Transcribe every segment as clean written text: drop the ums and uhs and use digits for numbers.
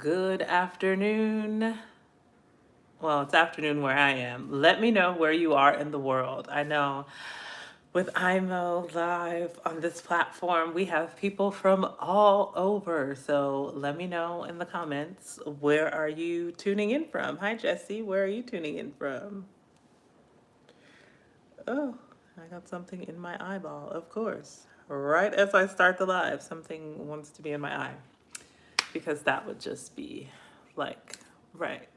Good afternoon. Well, it's afternoon where I am. Let me know where you are in the world. I know with AYMO live on this platform, we have people from all over. So let me know in the comments, where are you tuning in from? Hi, Jesse. Where are you tuning in from? Oh, I got something in my eyeball, of course. Right as I start the live, something wants to be in my eye because that would just be like, right.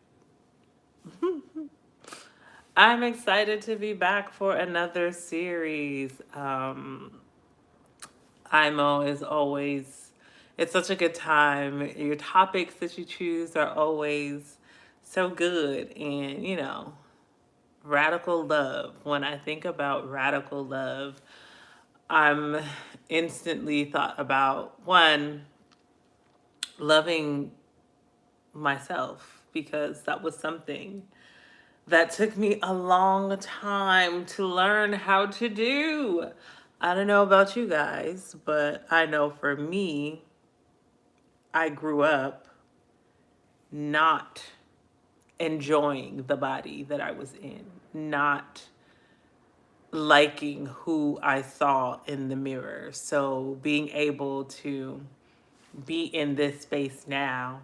I'm excited to be back for another series. IMO is always, it's such a good time. Your topics that you choose are always so good. And, radical love. When I think about radical love, I'm instantly thought about one, loving myself, because that was something that took me a long time to learn how to do. I don't know about you guys, but I know for me, I grew up not enjoying the body that I was in, not liking who I saw in the mirror. So being able to be in this space now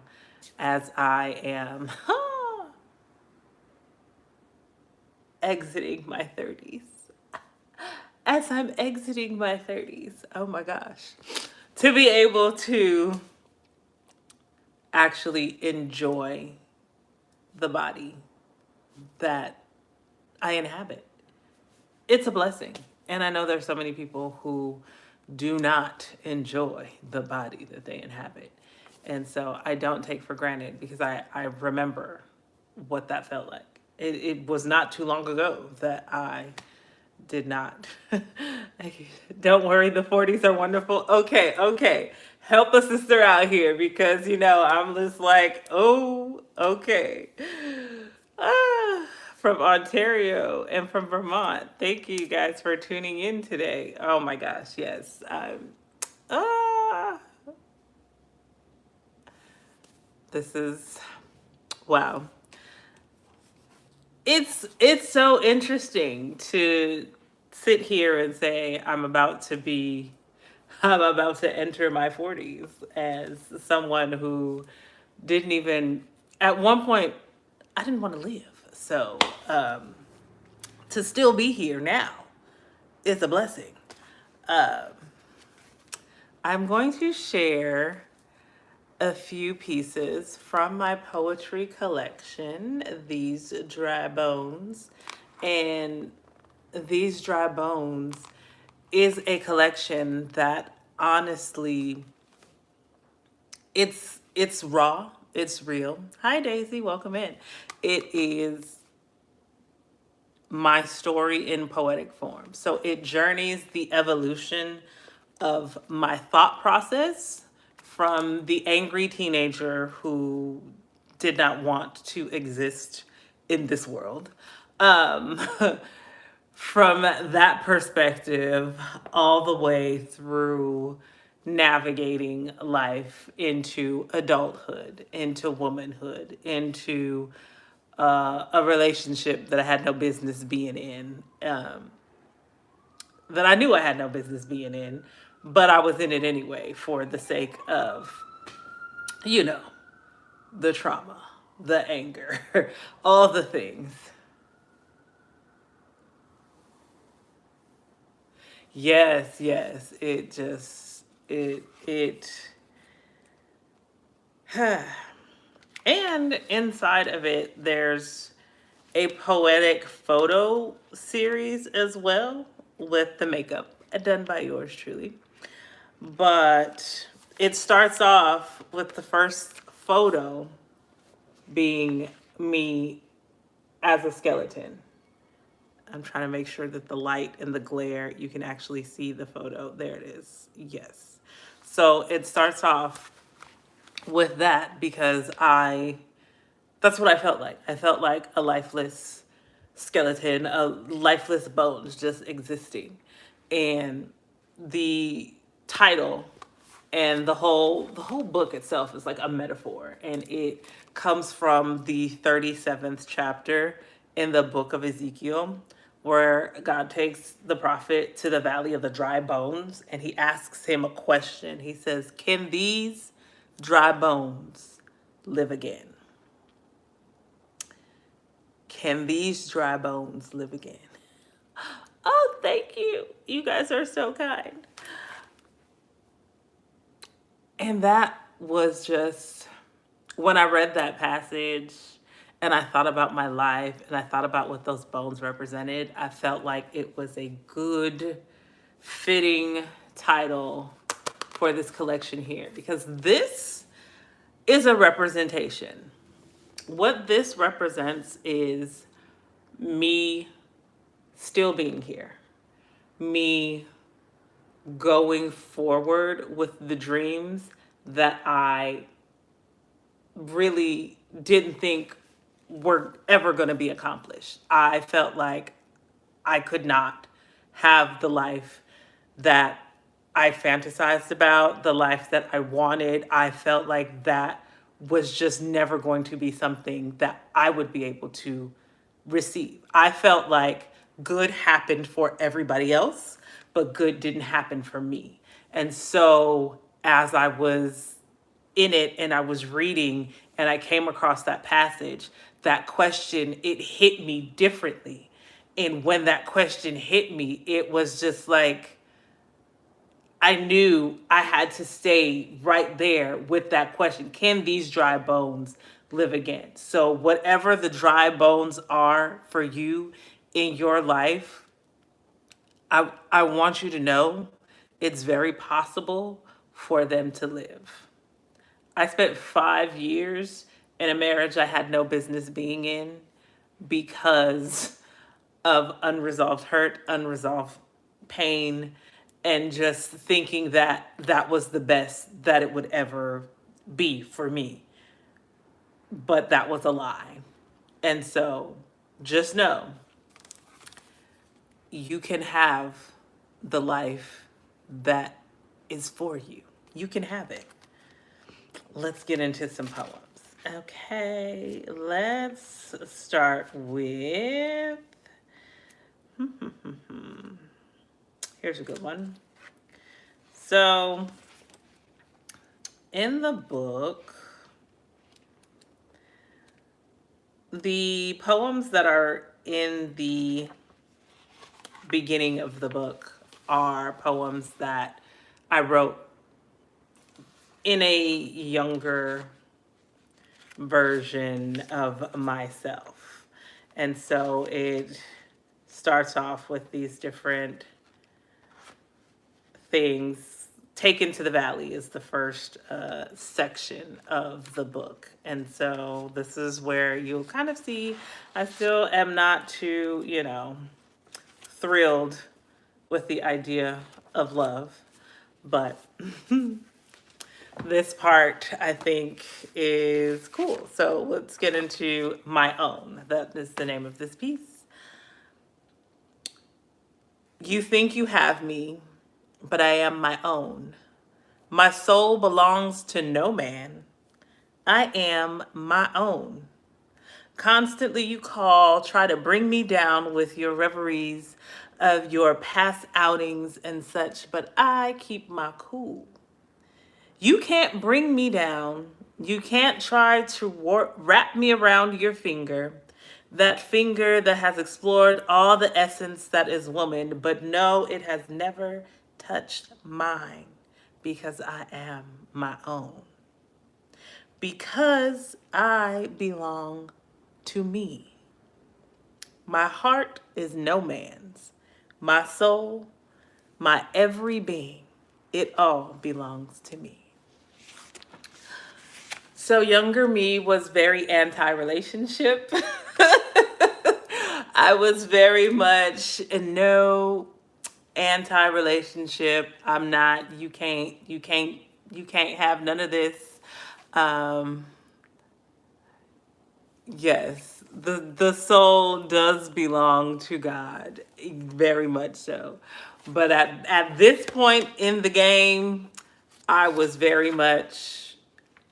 as I am exiting my 30s. As I'm exiting my 30s, oh my gosh, to be able to actually enjoy the body that I inhabit. It's a blessing. And I know there's so many people who do not enjoy the body that they inhabit. And so I don't take for granted, because I remember what that felt like. It was not too long ago that I did not. Don't worry, the 40s are wonderful. Okay. Help a sister out here, because, I'm just like, oh, okay. From Ontario and from Vermont. Thank you guys for tuning in today. Oh my gosh, yes. Ah, this is, wow. It's so interesting to sit here and say I'm about to enter my 40s as someone who didn't even, at one point, I didn't want to live. So to still be here now is a blessing. I'm going to share a few pieces from my poetry collection, These Dry Bones. And These Dry Bones is a collection that honestly, it's raw, it's real. Hi Daisy, welcome in. It is my story in poetic form. So it journeys the evolution of my thought process from the angry teenager who did not want to exist in this world. Um, from that perspective, all the way through navigating life into adulthood, into womanhood, into a relationship that I had no business being in, that I knew I had no business being in, but I was in it anyway for the sake of, you know, the trauma, the anger, all the things. Yes. It. And inside of it, there's a poetic photo series as well, with the makeup done by yours truly. But it starts off with the first photo being me as a skeleton. I'm trying to make sure that the light and the glare, you can actually see the photo. There it is. Yes. So it starts off with that because that's what I felt like. I felt like a lifeless skeleton, a lifeless bones just existing. And the title And the whole book itself is like a metaphor, and it comes from the 37th chapter in the book of Ezekiel, where God takes the prophet to the valley of the dry bones and he asks him a question. He says, "Can these dry bones live again? Can these dry bones live again?" Oh, thank you. You guys are so kind. And that was just, when I read that passage and I thought about my life and I thought about what those bones represented, I felt like it was a good, fitting title for this collection here, because this is a representation. What this represents is me still being here, me going forward with the dreams that I really didn't think were ever going to be accomplished. I felt like I could not have the life that I fantasized about, the life that I wanted. I felt like that was just never going to be something that I would be able to receive. I felt like good happened for everybody else, but good didn't happen for me. And so as I was in it and I was reading and I came across that passage, that question, it hit me differently. And when that question hit me, it was just like, I knew I had to stay right there with that question. Can these dry bones live again? So, whatever the dry bones are for you in your life, I want you to know it's very possible for them to live. I spent 5 years in a marriage I had no business being in because of unresolved hurt, unresolved pain, and just thinking that that was the best that it would ever be for me. But that was a lie. And so just know you can have the life that is for you. You can have it. Let's get into some poems. Okay, let's start with. Here's a good one. So, in the book, the poems that are in the beginning of the book are poems that I wrote in a younger version of myself. And so it starts off with these different things. Taken to the Valley is the first section of the book. And so this is where you'll kind of see I still am not too, thrilled with the idea of love. But this part I think is cool. So let's get into My Own. That is the name of this piece. You think you have me, but I am my own. My soul belongs to no man. I am my own. Constantly you call, try to bring me down with your reveries of your past outings and such, but I keep my cool. You can't bring me down. You can't try to wrap me around your finger. That finger that has explored all the essence that is woman, but no, it has never touched mine because I am my own. Because I belong to me. My heart is no man's. My soul, my every being, it all belongs to me. So younger me was very anti-relationship. I was very much no anti-relationship. I'm not, you can't have none of this. Yes, the soul does belong to God, very much so. But at this point in the game, I was very much,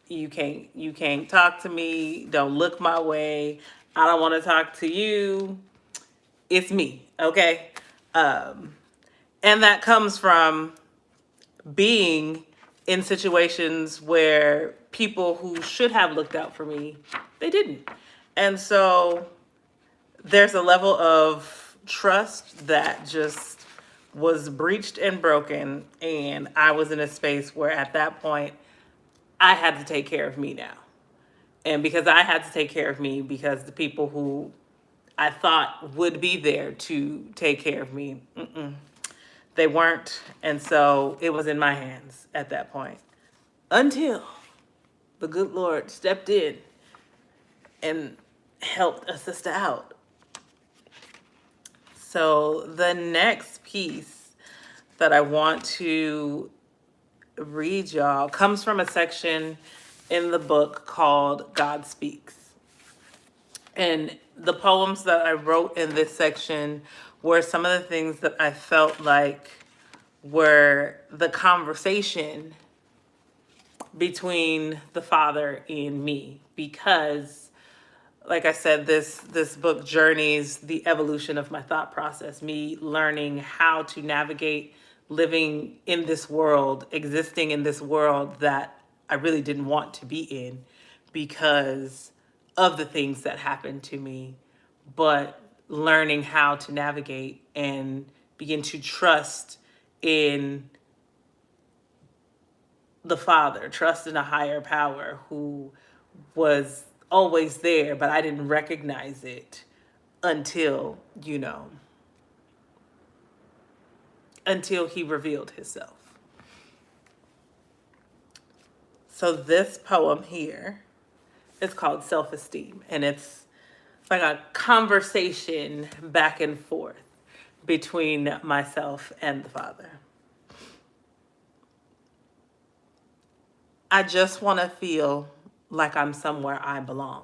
you can't talk to me, don't look my way, I don't want to talk to you, it's me, okay? um and that comes from being in situations where people who should have looked out for me, they didn't. And so there's a level of trust that just was breached and broken. And I was in a space where at that point, I had to take care of me now. And because I had to take care of me, because the people who I thought would be there to take care of me, they weren't. And so it was in my hands at that point until the good Lord stepped in and helped a sister out. So the next piece that I want to read y'all comes from a section in the book called God Speaks. And the poems that I wrote in this section were some of the things that I felt like were the conversation between the Father and me, because like I said, this book journeys the evolution of my thought process, me learning how to navigate living in this world, existing in this world that I really didn't want to be in because of the things that happened to me, but learning how to navigate and begin to trust in the Father, trust in a higher power who was always there, but I didn't recognize it until, until he revealed himself. So this poem here is called Self-Esteem, and it's like a conversation back and forth between myself and the Father. I just want to feel like I'm somewhere I belong.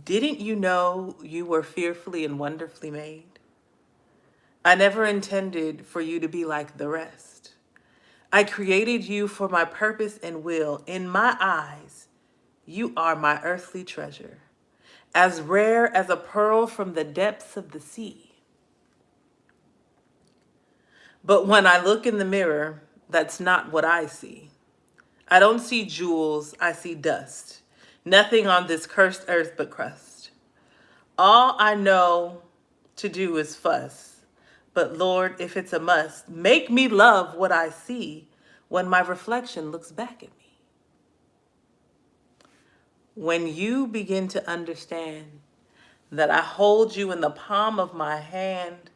Didn't you know you were fearfully and wonderfully made? I never intended for you to be like the rest. I created you for my purpose and will. In my eyes, you are my earthly treasure, as rare as a pearl from the depths of the sea. But when I look in the mirror, that's not what I see. I don't see jewels, I see dust. Nothing on this cursed earth but crust. All I know to do is fuss. But Lord, if it's a must, make me love what I see when my reflection looks back at me. When you begin to understand that I hold you in the palm of my hand,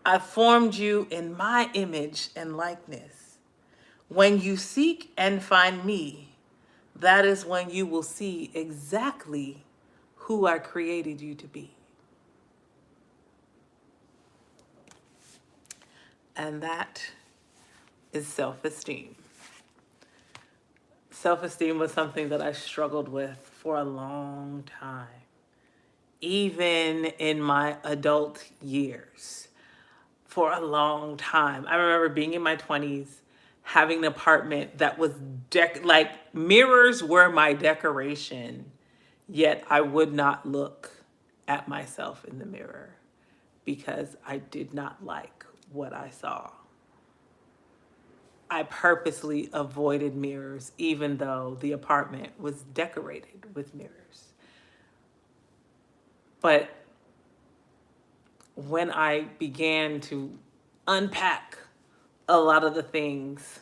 I formed you in my image and likeness. When you seek and find me, that is when you will see exactly who I created you to be. And that is self-esteem. Self-esteem was something that I struggled with for a long time, even in my adult years, for a long time. I remember being in my 20s, having an apartment that was like mirrors were my decoration, yet I would not look at myself in the mirror because I did not like what I saw. I purposely avoided mirrors, even though the apartment was decorated with mirrors. But when I began to unpack a lot of the things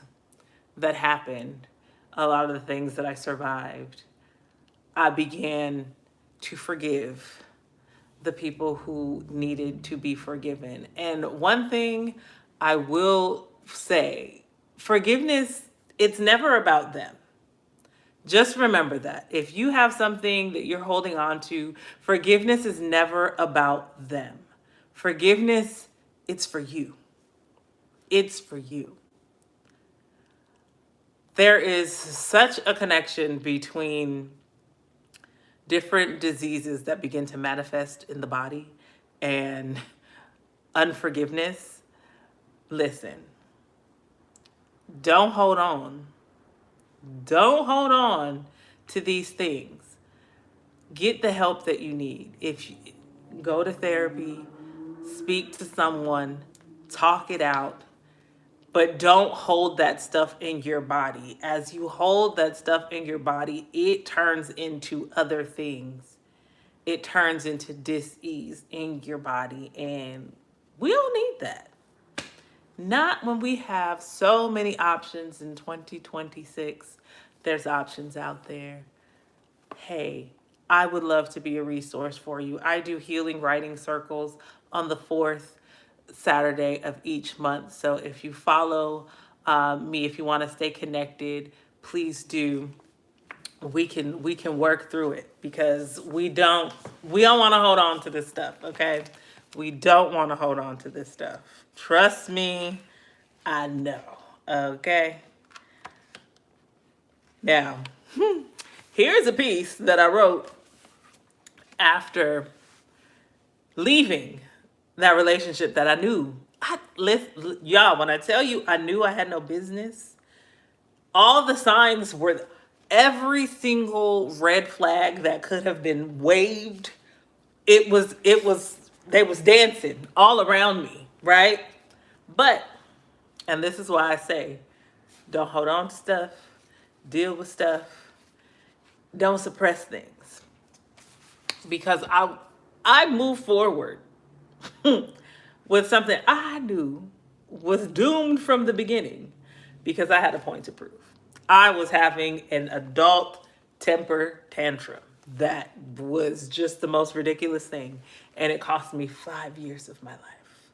that happened, a lot of the things that I survived, I began to forgive the people who needed to be forgiven. And one thing I will say, forgiveness, it's never about them. Just remember that. If you have something that you're holding on to, forgiveness is never about them. Forgiveness, it's for you. It's for you. There is such a connection between different diseases that begin to manifest in the body and unforgiveness. Listen, Don't hold on. Don't hold on to these things. Get the help that you need. If you go to therapy, speak to someone, talk it out, but don't hold that stuff in your body. As you hold that stuff in your body, it turns into other things. It turns into dis-ease in your body, and we don't need that. Not when we have so many options in 2026. There's options out there. Hey, I would love to be a resource for you. I do healing writing circles on the fourth Saturday of each month. So if you follow me, if you want to stay connected, please do. We can work through it because we don't want to hold on to this stuff. Okay, we don't want to hold on to this stuff. Trust me, I know. Okay. Now, here's a piece that I wrote after leaving that relationship that I knew. Y'all, when I tell you I knew I had no business, all the signs were every single red flag that could have been waved. They was dancing all around me, right? But, and this is why I say, don't hold on to stuff, deal with stuff, don't suppress things. Because I move forward with something I knew was doomed from the beginning because I had a point to prove. I was having an adult temper tantrum that was just the most ridiculous thing. And it cost me 5 years of my life.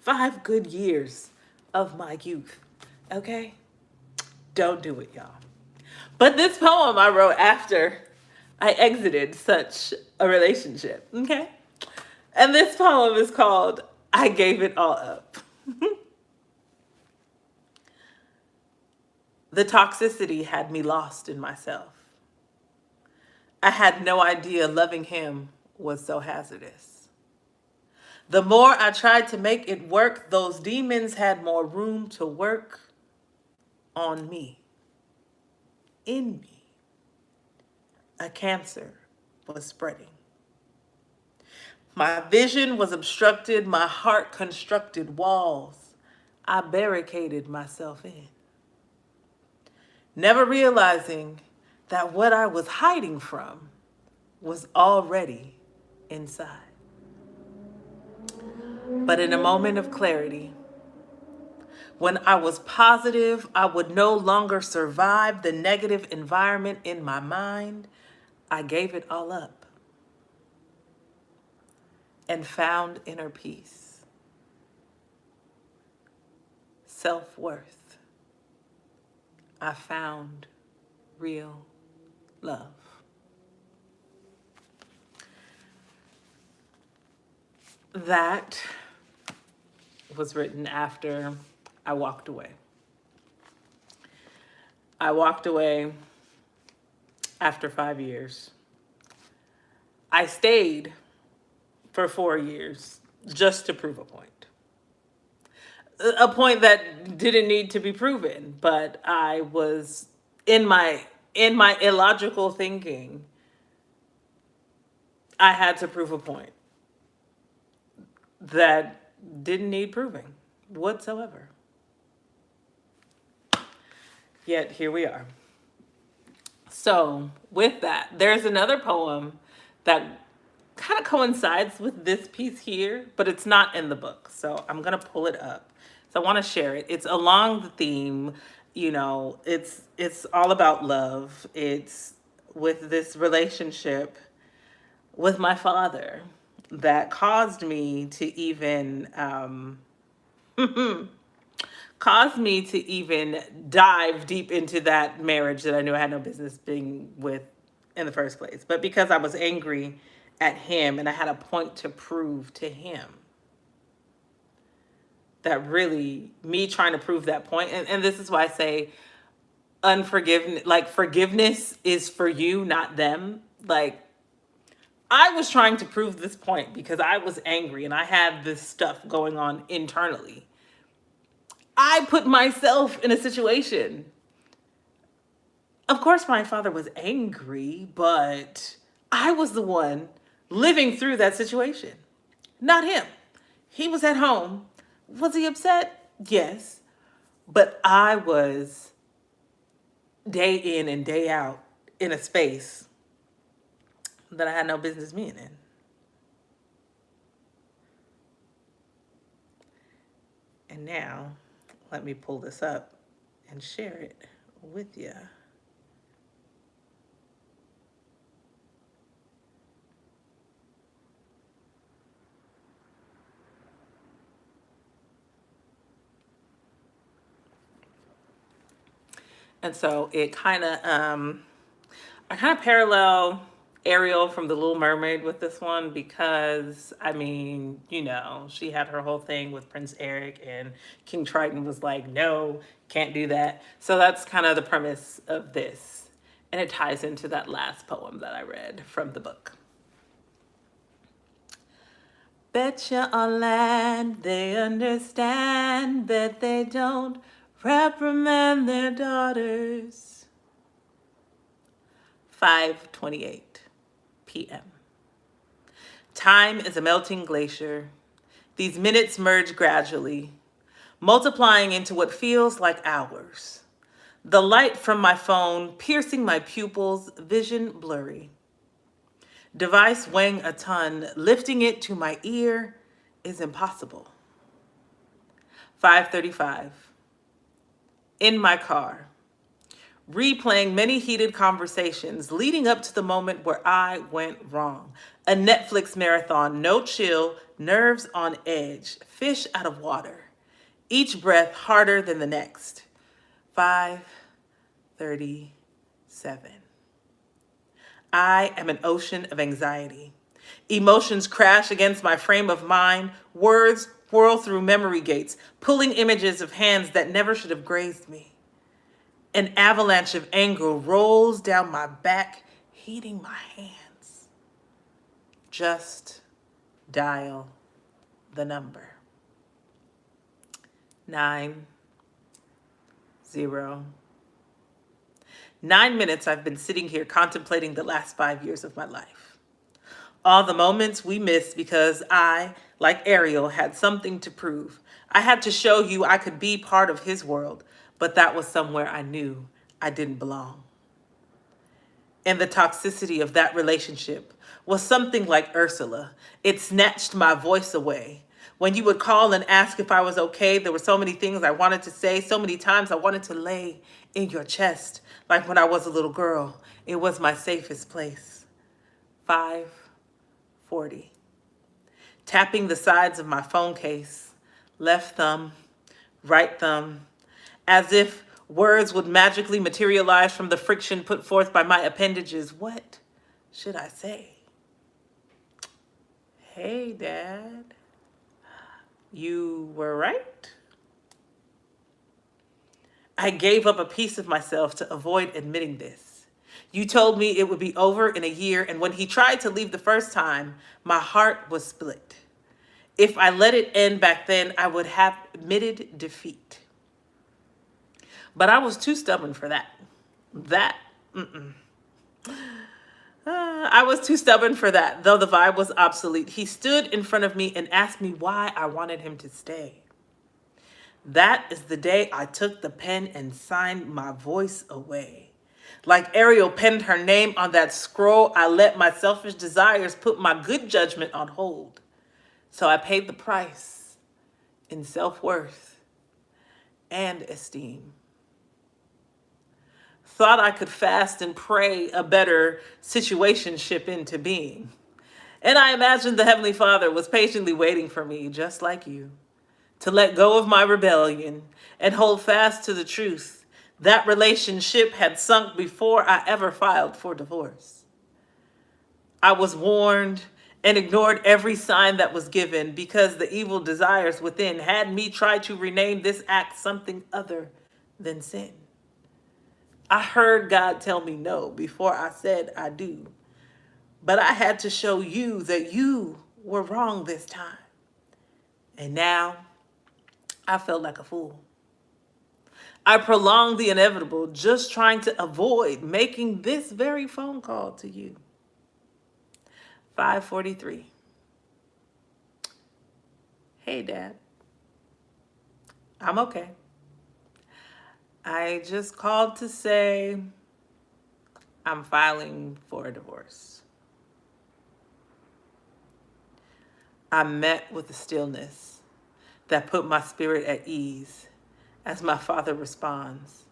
5 good years of my youth. Okay? Don't do it, y'all. But this poem I wrote after I exited such a relationship. Okay? And this poem is called I Gave It All Up. The toxicity had me lost in myself. I had no idea loving him was so hazardous. The more I tried to make it work, those demons had more room to work on me, in me. A cancer was spreading. My vision was obstructed, my heart constructed walls. I barricaded myself in, never realizing that what I was hiding from was already inside. But in a moment of clarity, when I was positive I would no longer survive the negative environment in my mind, I gave it all up and found inner peace, self-worth. I found real love. That was written after I walked away. I walked away after 5 years. I stayed for 4 years just to prove a point. A point that didn't need to be proven, but I was in my illogical thinking, I had to prove a point that didn't need proving whatsoever. Yet here we are. So with that, there's another poem that kind of coincides with this piece here, but it's not in the book. So I'm going to pull it up. So I want to share it. It's along the theme, it's all about love. It's with this relationship with my father that caused me to even dive deep into that marriage that I knew I had no business being with in the first place. But because I was angry at him and I had a point to prove to him, that really me trying to prove that point, and this is why I say unforgiveness, like forgiveness is for you, not them. Like, I was trying to prove this point because I was angry and I had this stuff going on internally. I put myself in a situation. Of course, my father was angry, but I was the one living through that situation, not him. He was at home. Was he upset? Yes. But I was day in and day out in a space that I had no business being in. And now, let me pull this up and share it with you. And so I kind of parallel Ariel from The Little Mermaid with this one because, I mean, she had her whole thing with Prince Eric, and King Triton was like, no, can't do that. So that's kind of the premise of this. And it ties into that last poem that I read from the book. Betcha on land they understand, bet they don't reprimand their daughters. 5:28 p.m. Time is a melting glacier. These minutes merge gradually, multiplying into what feels like hours. The light from my phone piercing my pupils, vision blurry. Device weighing a ton, lifting it to my ear is impossible. 5:35. In my car, replaying many heated conversations leading up to the moment where I went wrong. A Netflix marathon, no chill, nerves on edge, fish out of water. Each breath harder than the next. 5:37. I am an ocean of anxiety. Emotions crash against my frame of mind. Words whirl through memory gates, pulling images of hands that never should have grazed me. An avalanche of anger rolls down my back, heating my hands. Just dial the number. 9-0. 9 minutes I've been sitting here contemplating the last 5 years of my life. All the moments we missed because I, like Ariel, had something to prove. I had to show you I could be part of his world, but that was somewhere I knew I didn't belong. And the toxicity of that relationship was something like Ursula. It snatched my voice away. When you would call and ask if I was okay, there were so many things I wanted to say, so many times I wanted to lay in your chest, like when I was a little girl. It was my safest place. 5:40. Tapping the sides of my phone case, left thumb, right thumb, as if words would magically materialize from the friction put forth by my appendages. What should I say? Hey, Dad. You were right. I gave up a piece of myself to avoid admitting this. You told me it would be over in a year, and when he tried to leave the first time, my heart was split. If I let it end back then, I would have admitted defeat. But I was too stubborn for that. I was too stubborn for that, though the vibe was obsolete. He stood in front of me and asked me why I wanted him to stay. That is the day I took the pen and signed my voice away. Like Ariel penned her name on that scroll, I let my selfish desires put my good judgment on hold. So I paid the price in self-worth and esteem. Thought I could fast and pray a better situationship into being. And I imagined the Heavenly Father was patiently waiting for me, just like you, to let go of my rebellion and hold fast to the truth. That relationship had sunk before I ever filed for divorce. I was warned and ignored every sign that was given because the evil desires within had me try to rename this act something other than sin. I heard God tell me no before I said I do. But I had to show you that you were wrong this time. And now I felt like a fool. I prolonged the inevitable, just trying to avoid making this very phone call to you. 5:43. Hey, Dad. I'm okay. I just called to say I'm filing for a divorce. I met with a stillness that put my spirit at ease as my father responds.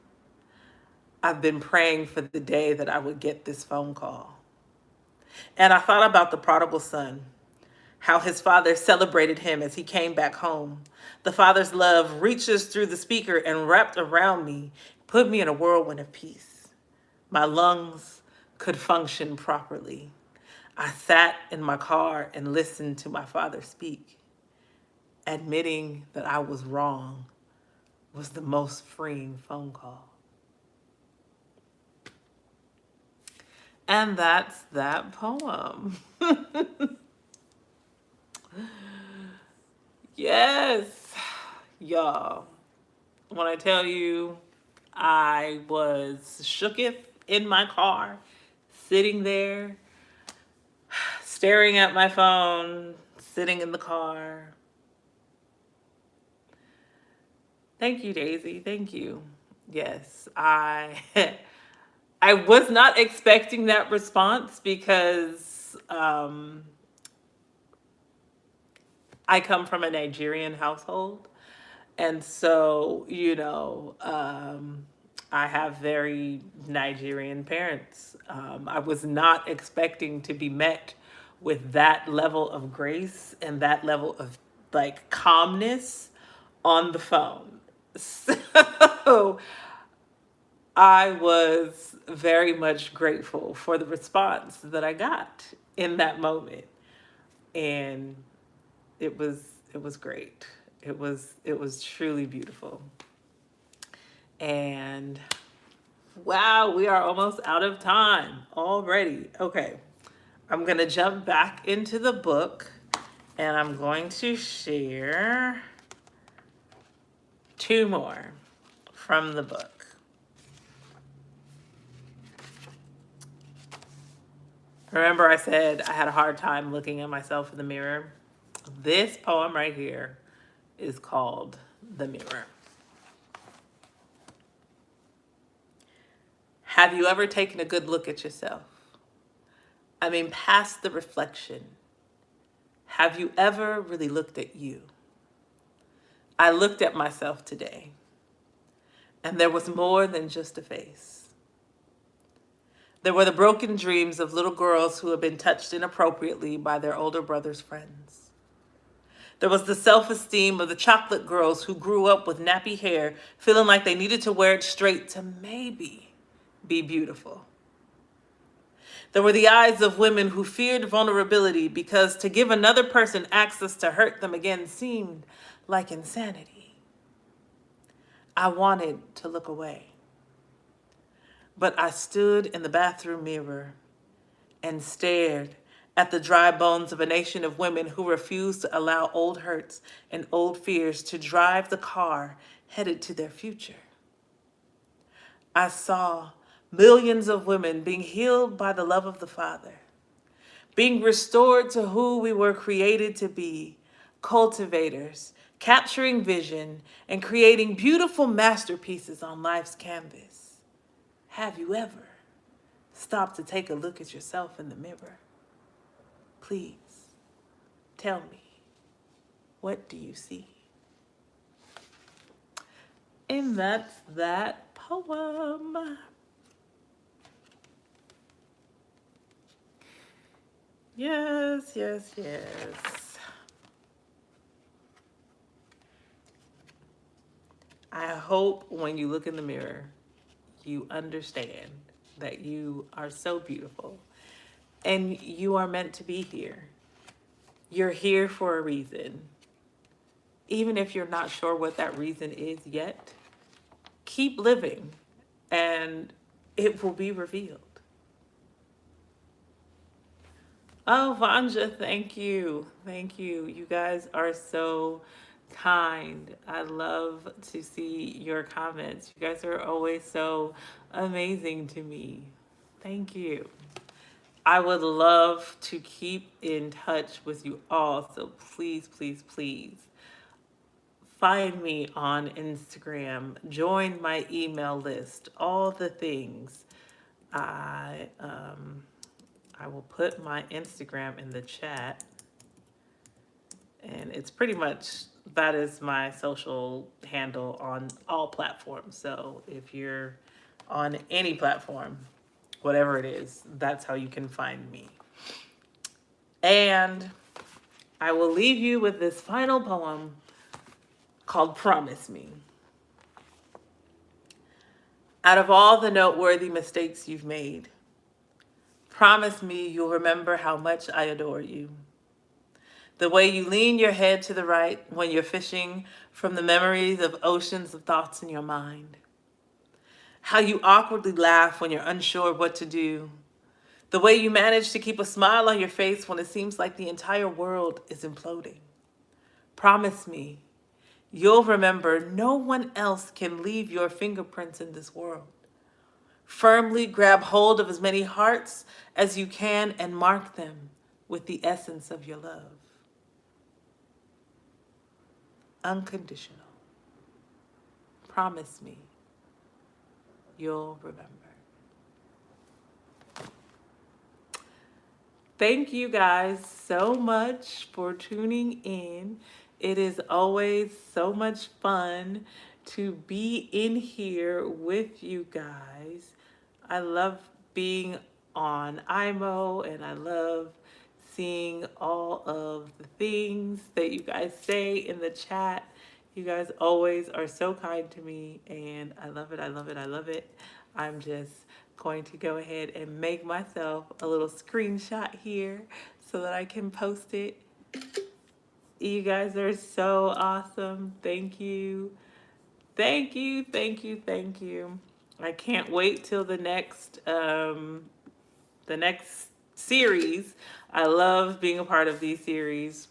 I've been praying for the day that I would get this phone call. And I thought about the prodigal son, how his father celebrated him as he came back home. The father's love reaches through the speaker and wrapped around me, put me in a whirlwind of peace. My lungs could function properly. I sat in my car and listened to my father speak. Admitting that I was wrong was the most freeing phone call. And that's that poem. Yes, y'all. When I tell you I was shooketh in my car, sitting there, staring at my phone, sitting in the car. Thank you, Daisy. Thank you. Yes, I was not expecting that response because I come from a Nigerian household. And so, I have very Nigerian parents. I was not expecting to be met with that level of grace and that level of like calmness on the phone. So I was very much grateful for the response that I got in that moment. And it was it was great. It was truly beautiful. And wow, we are almost out of time already. Okay. I'm going to jump back into the book and I'm going to share two more from the book. Remember, I said I had a hard time looking at myself in the mirror? This poem right here is called The Mirror. Have you ever taken a good look at yourself? I mean, past the reflection. Have you ever really looked at you? I looked at myself today, and there was more than just a face. There were the broken dreams of little girls who had been touched inappropriately by their older brother's friends. There was the self-esteem of the chocolate girls who grew up with nappy hair, feeling like they needed to wear it straight to maybe be beautiful. There were the eyes of women who feared vulnerability because to give another person access to hurt them again seemed like insanity. I wanted to look away, but I stood in the bathroom mirror and stared at the dry bones of a nation of women who refused to allow old hurts and old fears to drive the car headed to their future. I saw millions of women being healed by the love of the Father, being restored to who we were created to be, cultivators, capturing vision, and creating beautiful masterpieces on life's canvas. Have you ever stopped to take a look at yourself in the mirror? Please, tell me, what do you see? And that's that poem. Yes, yes, yes. I hope when you look in the mirror, you understand that you are so beautiful and you are meant to be here. You're here for a reason. Even if you're not sure what that reason is yet, keep living and it will be revealed. Oh, Vanja, thank you. Thank you. You guys are so kind. I love to see your comments. You guys are always so amazing to me. Thank you. I would love to keep in touch with you all. So please, please, please find me on Instagram. Join my email list. All the things. I um, I will put my Instagram in the chat, and it's pretty much that is my social handle on all platforms. So if you're on any platform, whatever it is, that's how you can find me. And I will leave you with this final poem called Promise Me. Out of all the noteworthy mistakes you've made, promise me you'll remember how much I adore you. The way you lean your head to the right when you're fishing from the memories of oceans of thoughts in your mind. How you awkwardly laugh when you're unsure what to do. The way you manage to keep a smile on your face when it seems like the entire world is imploding. Promise me you'll remember no one else can leave your fingerprints in this world. Firmly grab hold of as many hearts as you can and mark them with the essence of your love. Unconditional. Promise me you'll remember. Thank you guys so much for tuning in. It is always so much fun to be in here with you guys. I love being on AYMO, and I love seeing all of the things that you guys say in the chat. You guys always are so kind to me, and I love it. I love it. I love it. I'm just going to go ahead and make myself a little screenshot here so that I can post it. You guys are so awesome. Thank you. Thank you. Thank you. Thank you. I can't wait till the next series. I love being a part of these series.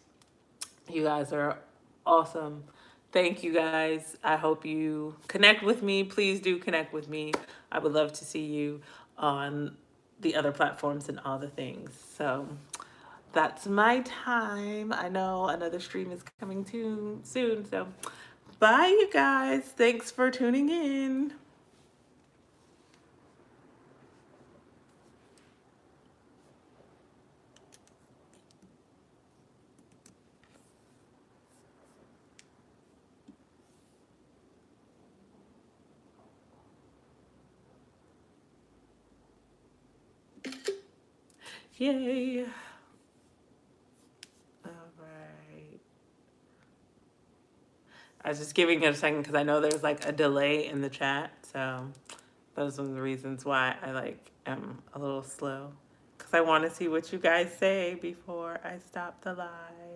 You guys are awesome. Thank you guys. I hope you connect with me. Please do connect with me. I would love to see you on the other platforms and all the things. So that's my time. I know another stream is coming too soon. So bye, you guys. Thanks for tuning in. Yay. All right. I was just giving it a second because I know there's like a delay in the chat. So those are the reasons why I like am a little slow. Because I want to see what you guys say before I stop the live.